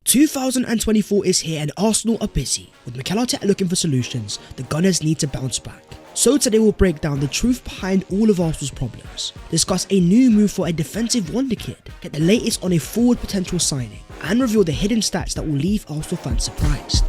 2024 is here and Arsenal are busy. With Mikel Arteta looking for solutions, the Gunners need to bounce back. So today we'll break down the truth behind all of Arsenal's problems, discuss a new move for a defensive wonderkid, get the latest on a forward potential signing, and reveal the hidden stats that will leave Arsenal fans surprised.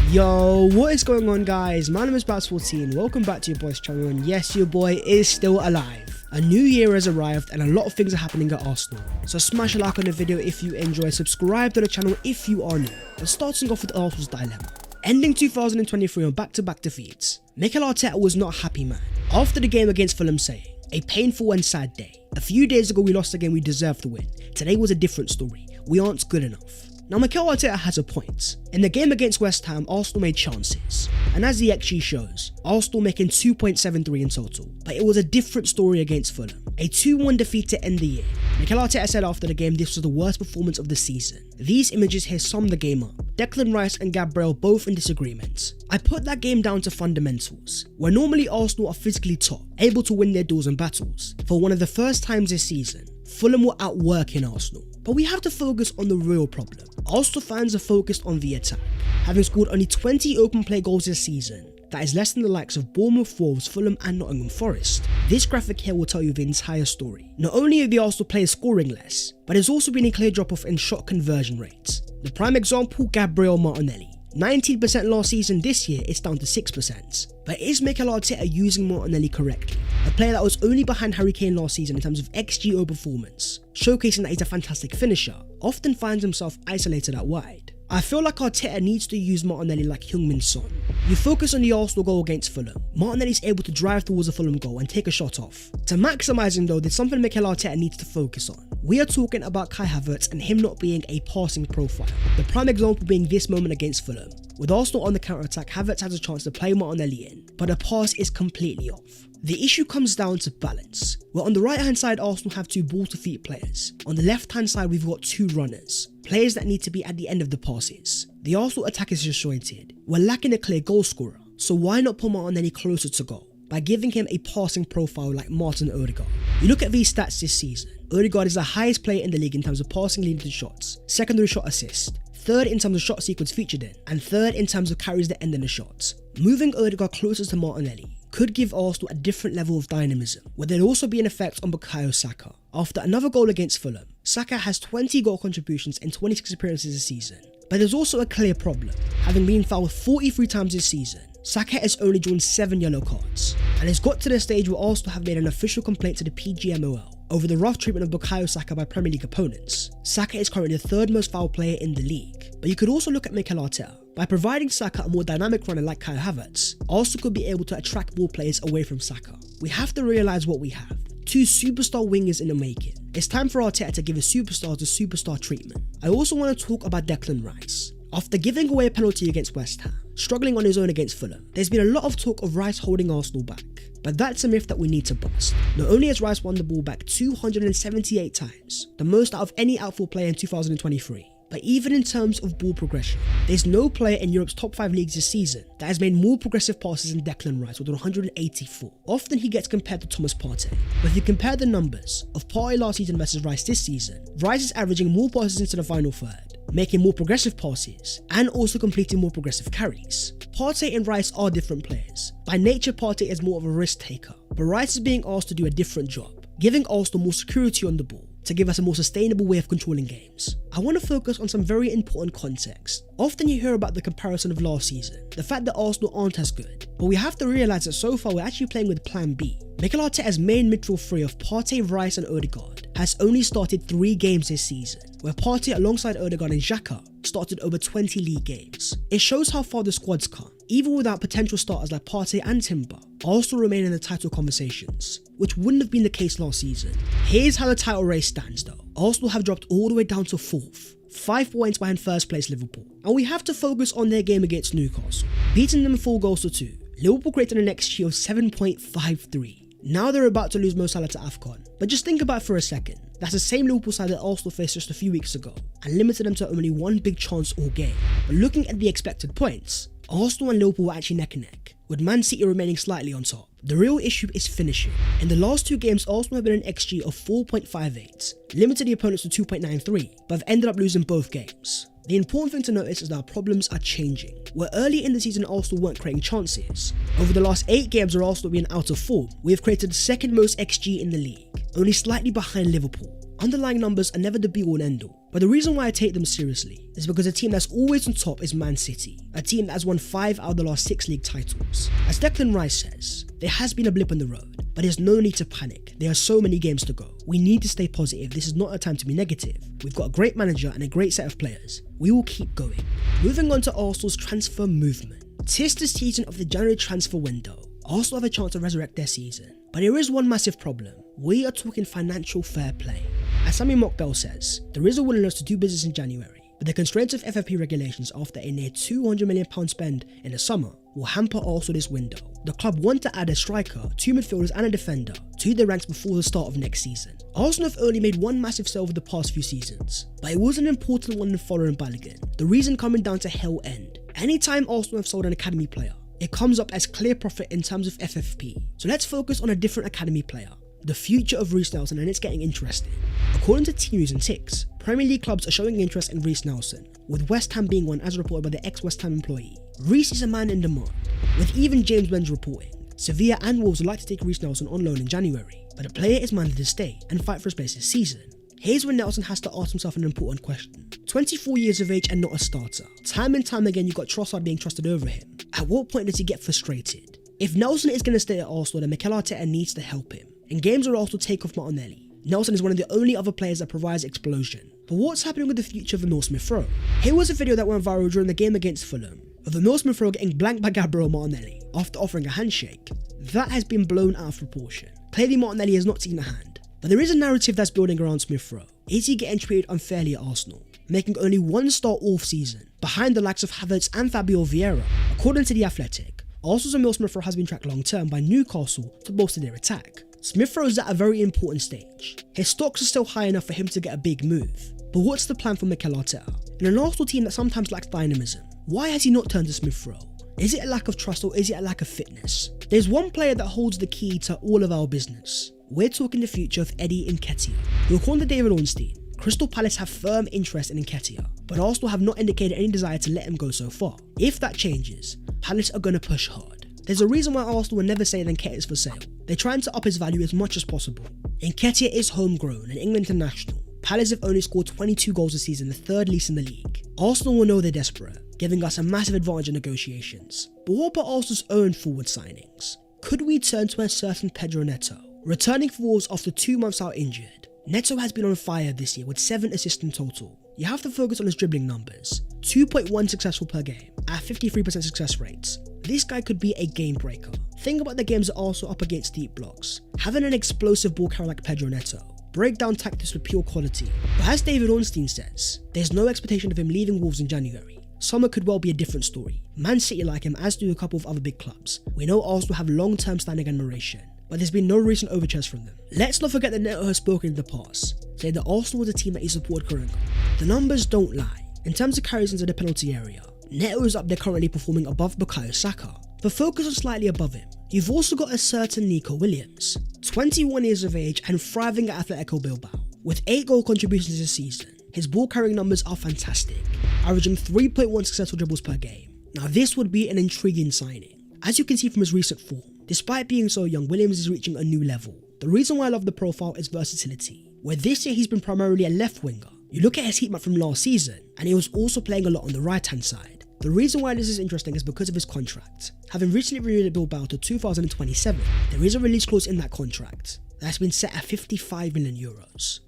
Yo, what is going on guys? My name is Baz14, welcome back to your boy's channel, and yes, your boy is still alive. A new year has arrived and a lot of things are happening at Arsenal. So smash a like on the video if you enjoy, subscribe to the channel if you are new. But starting off with Arsenal's dilemma. Ending 2023 on back-to-back defeats, Mikel Arteta was not a happy man. After the game against Fulham saying, "A painful and sad day. A few days ago we lost a game we deserved to win. Today was a different story. We aren't good enough." Now Mikel Arteta has a point. In the game against West Ham, Arsenal made chances, and as the XG shows, Arsenal making 2.73 in total, but it was a different story against Fulham. A 2-1 defeat to end the year. Mikel Arteta said after the game this was the worst performance of the season. These images here sum the game up. Declan Rice and Gabriel both in disagreement. I put that game down to fundamentals, where normally Arsenal are physically top, able to win their duels and battles. For one of the first times this season, Fulham were outworking Arsenal. But we have to focus on the real problem. Arsenal fans are focused on the attack, having scored only 20 open play goals this season. That is less than the likes of Bournemouth, Wolves, Fulham and Nottingham Forest. This graphic here will tell you the entire story. Not only are the Arsenal players scoring less, but there's also been a clear drop off in shot conversion rates. The prime example, Gabriel Martinelli. 19% last season, this year it's down to 6%. But is Mikel Arteta using Martinelli correctly? A player that was only behind Harry Kane last season in terms of XG performance, showcasing that he's a fantastic finisher, often finds himself isolated out wide. I feel like Arteta needs to use Martinelli like Heung-min Son. You focus on the Arsenal goal against Fulham. Martinelli's able to drive towards the Fulham goal and take a shot off. To maximise him though, there's something Mikel Arteta needs to focus on. We are talking about Kai Havertz and him not being a passing profile. The prime example being this moment against Fulham. With Arsenal on the counter-attack, Havertz has a chance to play Martinelli in, but the pass is completely off. The issue comes down to balance, where on the right hand side Arsenal have two ball to feet players. On the left hand side we've got two runners, players that need to be at the end of the passes. The Arsenal attack is disjointed. We're lacking a clear goal scorer, so why not put Martinelli closer to goal by giving him a passing profile like Martin Odegaard? You look at these stats this season, Odegaard is the highest player in the league in terms of passing leading to shots, secondary shot assist, third in terms of shot sequence featured in, and third in terms of carries that end in the shots. Moving Odegaard closer to Martinelli could give Arsenal a different level of dynamism, where there'd also be an effect on Bukayo Saka. After another goal against Fulham, Saka has 20 goal contributions in 26 appearances this season. But there's also a clear problem. Having been fouled 43 times this season, Saka has only drawn 7 yellow cards, and it's got to the stage where Arsenal have made an official complaint to the PGMOL over the rough treatment of Bukayo Saka by Premier League opponents. Saka is currently the third most fouled player in the league. But you could also look at Mikel Arteta. By providing Saka a more dynamic runner like Kai Havertz, Arsenal could be able to attract ball players away from Saka. We have to realise what we have. Two superstar wingers in the making. It's time for Arteta to give his superstars the superstar treatment. I also want to talk about Declan Rice. After giving away a penalty against West Ham, struggling on his own against Fulham, there's been a lot of talk of Rice holding Arsenal back. But that's a myth that we need to bust. Not only has Rice won the ball back 278 times, the most out of any outfield player in 2023, but even in terms of ball progression, there's no player in Europe's top 5 leagues this season that has made more progressive passes than Declan Rice with 184. Often he gets compared to Thomas Partey, but if you compare the numbers of Partey last season versus Rice this season, Rice is averaging more passes into the final third, making more progressive passes, and also completing more progressive carries. Partey and Rice are different players. By nature, Partey is more of a risk taker, but Rice is being asked to do a different job, giving Arsenal more security on the ball, to give us a more sustainable way of controlling games. I want to focus on some very important context. Often you hear about the comparison of last season, the fact that Arsenal aren't as good, but we have to realise that so far we're actually playing with plan B. Mikel Arteta's main midfield three of Partey, Rice and Odegaard has only started 3 games this season, where Partey alongside Odegaard and Xhaka started over 20 league games. It shows how far the squad's come. Even without potential starters like Partey and Timber, Arsenal remain in the title conversations, which wouldn't have been the case last season. Here's how the title race stands though. Arsenal have dropped all the way down to 4th, 5 points behind first place Liverpool. And we have to focus on their game against Newcastle, beating them 4 goals to 2. Liverpool created an XG of 7.53. Now they're about to lose Mo Salah to AFCON. But just think about it for a second. That's the same Liverpool side that Arsenal faced just a few weeks ago and limited them to only 1 big chance all game. But looking at the expected points, Arsenal and Liverpool were actually neck and neck, with Man City remaining slightly on top. The real issue is finishing. In the last 2 games, Arsenal have been an XG of 4.58, limited the opponents to 2.93, but have ended up losing both games. The important thing to notice is that our problems are changing. Where early in the season Arsenal weren't creating chances, over the last 8 games where Arsenal being out of form, we have created the second most XG in the league, only slightly behind Liverpool. Underlying numbers are never the be-all and end-all, but the reason why I take them seriously is because a team that's always on top is Man City, a team that has won 5 out of the last 6 league titles. As Declan Rice says, there has been a blip on the road, but there's no need to panic. There are so many games to go. We need to stay positive. This is not a time to be negative. We've got a great manager and a great set of players. We will keep going. Moving on to Arsenal's transfer movement. 'Tis the season of the January transfer window. Arsenal have a chance to resurrect their season, but there is one massive problem. We are talking financial fair play. As Sammy Mockbell says, there is a willingness to do business in January, but the constraints of FFP regulations after a near £200 million spend in the summer will hamper Arsenal this window. The club want to add a striker, 2 midfielders and a defender to the ranks before the start of next season. Arsenal have only made one massive sale over the past few seasons, but it was an important one in following Balogun. The reason coming down to Hell End. Anytime Arsenal have sold an academy player, it comes up as clear profit in terms of FFP. So let's focus on a different academy player, the future of Reiss Nelson, and it's getting interesting. According to Team News and Ticks, Premier League clubs are showing interest in Reiss Nelson, with West Ham being one as reported by the ex-West Ham employee. Reiss is a man in demand, with even James Benz reporting Sevilla and Wolves would like to take Reiss Nelson on loan in January, but the player is minded to stay and fight for his place this season. Here's when Nelson has to ask himself an important question. 24 years of age and not a starter. Time and time again you got Trossard being trusted over him. At what point does he get frustrated? If Nelson is going to stay at Arsenal, then Mikel Arteta needs to help him. In games where Arsenal take off Martinelli, Nelson is one of the only other players that provides explosion. But what's happening with the future of Emile Smith-Rowe? Here was a video that went viral during the game against Fulham, of Emile Smith-Rowe getting blanked by Gabriel Martinelli after offering a handshake. That has been blown out of proportion. Clearly Martinelli has not seen the hand. But there is a narrative that's building around Smith-Rowe. Is he getting treated unfairly at Arsenal, making only 1 start all season, behind the likes of Havertz and Fabio Vieira? According to The Athletic, Arsenal's Emile Smith-Rowe has been tracked long term by Newcastle to bolster their attack. Smith-Rowe is at a very important stage. His stocks are still high enough for him to get a big move. But what's the plan for Mikel Arteta? In an Arsenal team that sometimes lacks dynamism, why has he not turned to Smith-Rowe? Is it a lack of trust or is it a lack of fitness? There's one player that holds the key to all of our business. We're talking the future of Eddie Nketiah, who according to David Ornstein, Crystal Palace have firm interest in Nketiah, but Arsenal have not indicated any desire to let him go so far. If that changes, Palace are going to push hard. There's a reason why Arsenal will never say that Nketiah is for sale. They're trying to up his value as much as possible. Nketiah is homegrown and England international. Palace have only scored 22 goals this season, the 3rd least in the league. Arsenal will know they're desperate, giving us a massive advantage in negotiations. But what about Arsenal's own forward signings? Could we turn to a certain Pedro Neto? Returning for Wolves after 2 months out injured, Neto has been on fire this year with 7 assists in total. You have to focus on his dribbling numbers. 2.1 successful per game at 53% success rates. This guy could be a game breaker. Think about the games that are also up against deep blocks. Having an explosive ball carrier like Pedro Neto, break down tactics with pure quality. But as David Ornstein says, there's no expectation of him leaving Wolves in January. Summer could well be a different story. Man City like him, as do a couple of other big clubs. We know Arsenal have long-term standing admiration, but there's been no recent overtures from them. Let's not forget that Neto has spoken in the past, saying that Arsenal was a team that he supported growing up. The numbers don't lie. In terms of carries into the penalty area, Neto is up there currently performing above Bukayo Saka. But focus on slightly above him. You've also got a certain Nico Williams, 21 years of age and thriving at Atletico Bilbao. With 8 goal contributions this season, his ball carrying numbers are fantastic, averaging 3.1 successful dribbles per game. Now this would be an intriguing signing. As you can see from his recent form, despite being so young, Williams is reaching a new level. The reason why I love the profile is versatility, where this year he's been primarily a left winger. You look at his heat map from last season, and he was also playing a lot on the right hand side. The reason why this is interesting is because of his contract. Having recently renewed at Bilbao to 2027, there is a release clause in that contract that's been set at €55 million.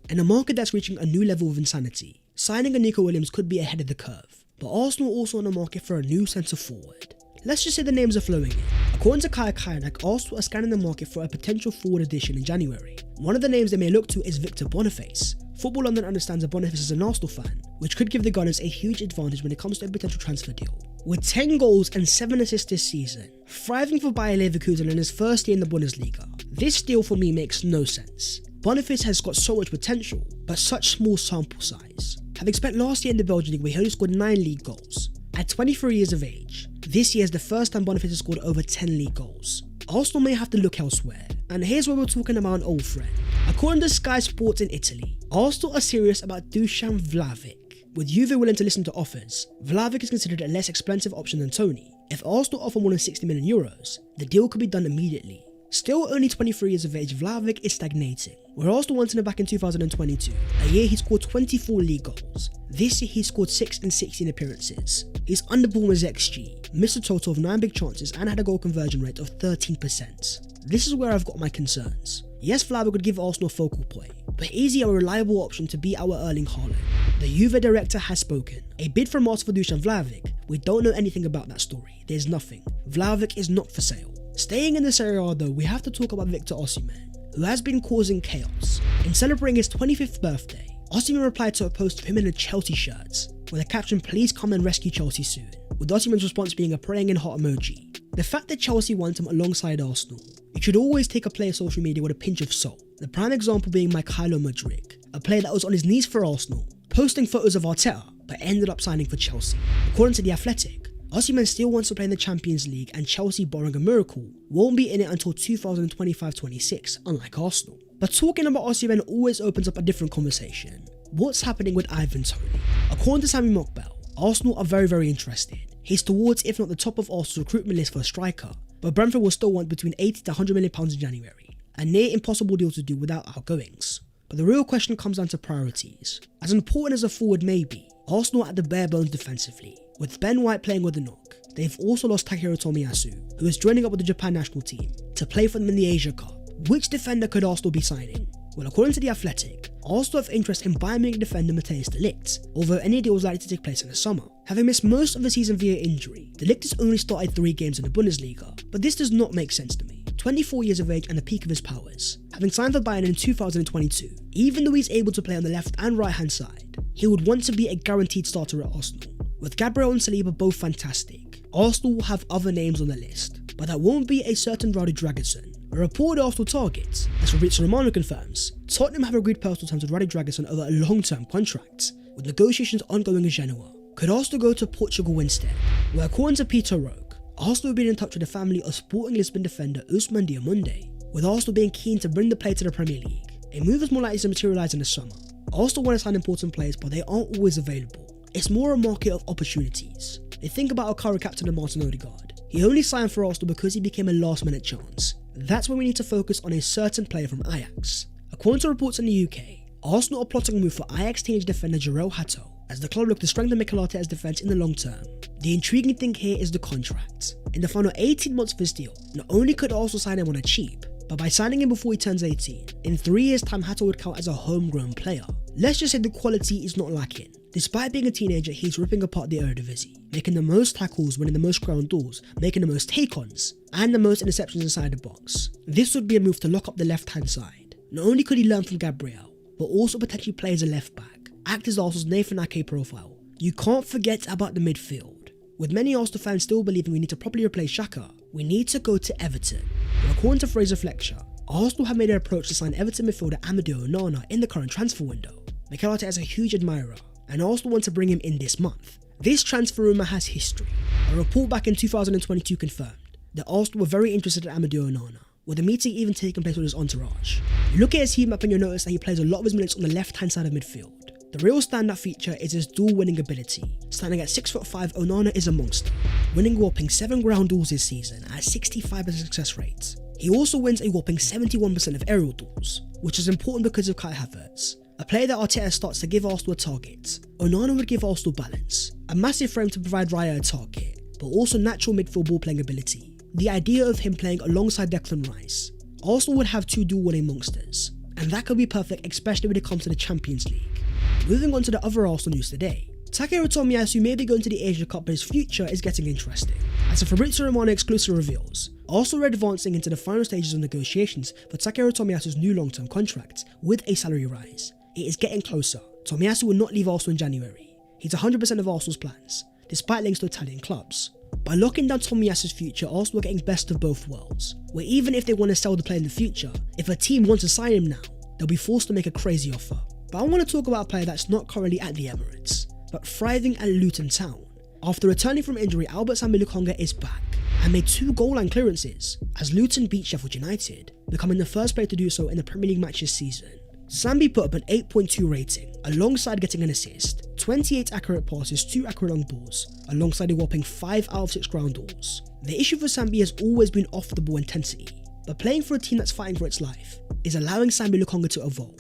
In a market that's reaching a new level of insanity, signing a Nico Williams could be ahead of the curve. But Arsenal are also on the market for a new centre forward. Let's just say the names are flowing in. According to Kaya Kayanak, Arsenal are scanning the market for a potential forward addition in January. One of the names they may look to is Victor Boniface. Football London understands that Boniface is an Arsenal fan, which could give the Gunners a huge advantage when it comes to a potential transfer deal. With 10 goals and 7 assists this season, thriving for Bayer Leverkusen in his first year in the Bundesliga, this deal for me makes no sense. Boniface has got so much potential, but such small sample size. Having spent last year in the Belgian League where he only scored 9 league goals, at 23 years of age, this year is the first time Boniface has scored over 10 league goals. Arsenal may have to look elsewhere. And here's where we're talking about an old friend. According to Sky Sports in Italy, Arsenal are serious about Dusan Vlahovic. With Juve willing to listen to offers, Vlahovic is considered a less expensive option than Tony. If Arsenal offer more than 60 million euros, the deal could be done immediately. Still only 23 years of age, Vlahovic is stagnating. Where Arsenal wanted him back in 2022, a year he scored 24 league goals. This year he scored 6 in 16 appearances. He's underperformed his XG, missed a total of 9 big chances and had a goal conversion rate of 13%. This is where I've got my concerns. Yes, Vlahovic would give Arsenal a focal point, but is he a reliable option to be our Erling Haaland? The Juve director has spoken. A bid from Arsenal for Dusan Vlahovic, we don't know anything about that story. There's nothing. Vlahovic is not for sale. Staying in the Serie A though, we have to talk about Victor Osimhen, who has been causing chaos. In celebrating his 25th birthday, Osimhen replied to a post of him in a Chelsea shirt, with a caption, "Please come and rescue Chelsea soon," with Osimhen's response being a praying and heart emoji. The fact that Chelsea want him alongside Arsenal, you should always take a player's social media with a pinch of salt. The prime example being Mykhailo Mudryk, a player that was on his knees for Arsenal, posting photos of Arteta, but ended up signing for Chelsea. According to The Athletic, Osimhen still wants to play in the Champions League and Chelsea, barring a miracle, won't be in it until 2025-26, unlike Arsenal. But talking about Osimhen always opens up a different conversation. What's happening with Ivan Toney? According to Sammy Mokbel, Arsenal are very interested. He's towards, if not the top of Arsenal's recruitment list for a striker, but Brentford will still want between 80 to 100 million pounds in January, a near impossible deal to do without outgoings. But the real question comes down to priorities. As important as a forward may be, Arsenal are at the bare bones defensively. With Ben White playing with a knock, they've also lost Takehiro Tomiyasu, who is joining up with the Japan national team to play for them in the Asia Cup. Which defender could Arsenal be signing? Well, according to The Athletic, Arsenal have interest in Bayern Munich defender Matthijs de Ligt, although any deal is likely to take place in the summer. Having missed most of the season via injury, de Ligt has only started 3 games in the Bundesliga, but this does not make sense to me. 24 years of age and the peak of his powers, having signed for Bayern in 2022, even though he's able to play on the left and right hand side, he would want to be a guaranteed starter at Arsenal. With Gabriel and Saliba both fantastic, Arsenal will have other names on the list, but that won't be a certain Radu Dragusin. A reported Arsenal target, as Fabrizio Romano confirms, Tottenham have agreed personal terms with Radu Dragusin over a long-term contract, with negotiations ongoing in Genoa. Could Arsenal go to Portugal instead? Well, according to Peter Roque, Arsenal have been in touch with the family of Sporting Lisbon defender Ousmane Diamonde, with Arsenal being keen to bring the player to the Premier League. A move is more likely to materialise in the summer. Arsenal want to sign important players, but they aren't always available. It's more a market of opportunities. They think about our current captain and Martin Odegaard. He only signed for Arsenal because he became a last-minute chance. That's when we need to focus on a certain player from Ajax. According to reports in the UK, Arsenal are plotting a move for Ajax teenage defender Jorrel Hato, as the club look to strengthen Mikel Arteta's defence in the long term. The intriguing thing here is the contract. In the final 18 months of his deal, not only could Arsenal sign him on a cheap, but by signing him before he turns 18, in 3 years time Hato would count as a homegrown player. Let's just say the quality is not lacking. Despite being a teenager, he's ripping apart the Eredivisie, making the most tackles, winning the most ground duels, making the most take-ons, and the most interceptions inside the box. This would be a move to lock up the left-hand side. Not only could he learn from Gabriel, but also potentially play as a left-back, act as Arsenal's Nathan Ake profile. You can't forget about the midfield. With many Arsenal fans still believing we need to properly replace Xhaka, we need to go to Everton. But according to Fraser Fletcher, Arsenal have made an approach to sign Everton midfielder Amadou Onana in the current transfer window. Mikel Arteta is a huge admirer, and Arsenal want to bring him in this month. This transfer rumour has history. A report back in 2022 confirmed that Arsenal were very interested in Amadou Onana, with a meeting even taking place with his entourage. Look at his heat map and you'll notice that he plays a lot of his minutes on the left-hand side of midfield. The real standout feature is his duel winning ability. Standing at 6'5", Onana is a monster, winning a whopping 7 ground duels this season at 65% success rate. He also wins a whopping 71% of aerial duels, which is important because of Kai Havertz, a player that Arteta starts to give Arsenal a target. Onana would give Arsenal balance, a massive frame to provide Raya a target, but also natural midfield ball playing ability. The idea of him playing alongside Declan Rice. Arsenal would have 2 dual winning monsters, and that could be perfect especially when it comes to the Champions League. Moving on to the other Arsenal news today. Takehiro Tomiyasu may be going to the Asia Cup, but his future is getting interesting. As a Fabrizio Romano exclusive reveals, Arsenal are advancing into the final stages of negotiations for Takehiro Tomiyasu's new long-term contract, with a salary rise. It is getting closer. Tomiyasu will not leave Arsenal in January. He's 100% of Arsenal's plans, despite links to Italian clubs. By locking down Tomiyasu's future, Arsenal are getting best of both worlds, where even if they want to sell the player in the future, if a team wants to sign him now, they'll be forced to make a crazy offer. But I want to talk about a player that's not currently at the Emirates, but thriving at Luton Town. After returning from injury, Albert Sambi Lukonga is back, and made 2 goal line clearances as Luton beat Sheffield United, becoming the first player to do so in the Premier League match this season. Sambi put up an 8.2 rating, alongside getting an assist, 28 accurate passes, 2 accurate long balls, alongside a whopping 5 out of 6 ground balls. The issue for Sambi has always been off the ball intensity, but playing for a team that's fighting for its life is allowing Sambi Lukonga to evolve.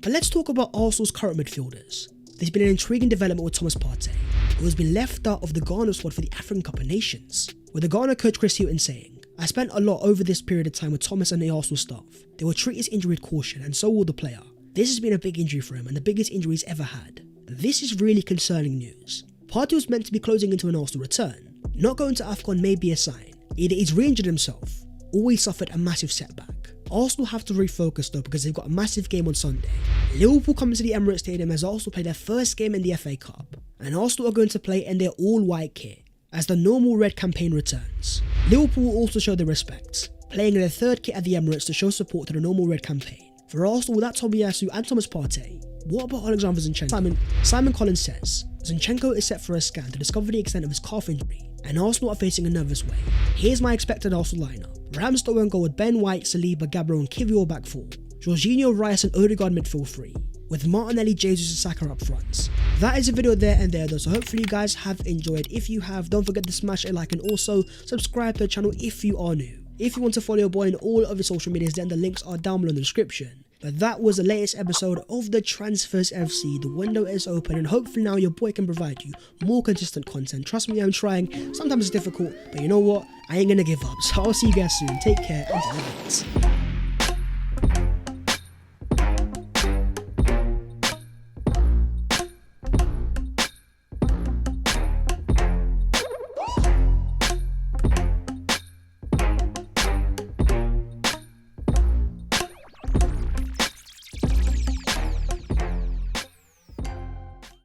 But let's talk about Arsenal's current midfielders. There's been an intriguing development with Thomas Partey, who has been left out of the Ghana squad for the African Cup of Nations, with the Ghana coach Chris Hughton saying, "I spent a lot over this period of time with Thomas and the Arsenal staff. They will treat his injury with caution, and so will the player. This has been a big injury for him and the biggest injury he's ever had." This is really concerning news. Partey was meant to be closing into an Arsenal return. Not going to AFCON may be a sign. Either he's re-injured himself, or he suffered a massive setback. Arsenal have to refocus though, because they've got a massive game on Sunday. Liverpool come to the Emirates Stadium as Arsenal play their first game in the FA Cup, and Arsenal are going to play in their all-white kit as the normal red campaign returns. Liverpool will also show their respect, playing in their 3rd kit at the Emirates to show support to the normal red campaign. For Arsenal, without Tomiyasu and Thomas Partey, what about Alexander Zinchenko? Simon Collins says, Zinchenko is set for a scan to discover the extent of his calf injury, and Arsenal are facing a nervous way. Here's my expected Arsenal lineup. Ramsdale and goal with Ben White, Saliba, Gabriel and Kiwior back 4. Jorginho, Rice and Odegaard midfield 3, with Martinelli, Jesus and Saka up front. That is the video there and there though, so hopefully you guys have enjoyed. If you have, don't forget to smash a like and also subscribe to the channel if you are new. If you want to follow your boy on all of his social medias, then the links are down below in the description. But that was the latest episode of the Transfers FC. The window is open and hopefully now your boy can provide you more consistent content. Trust me, I'm trying. Sometimes it's difficult, but you know what? I ain't gonna give up. So I'll see you guys soon. Take care and deliver it.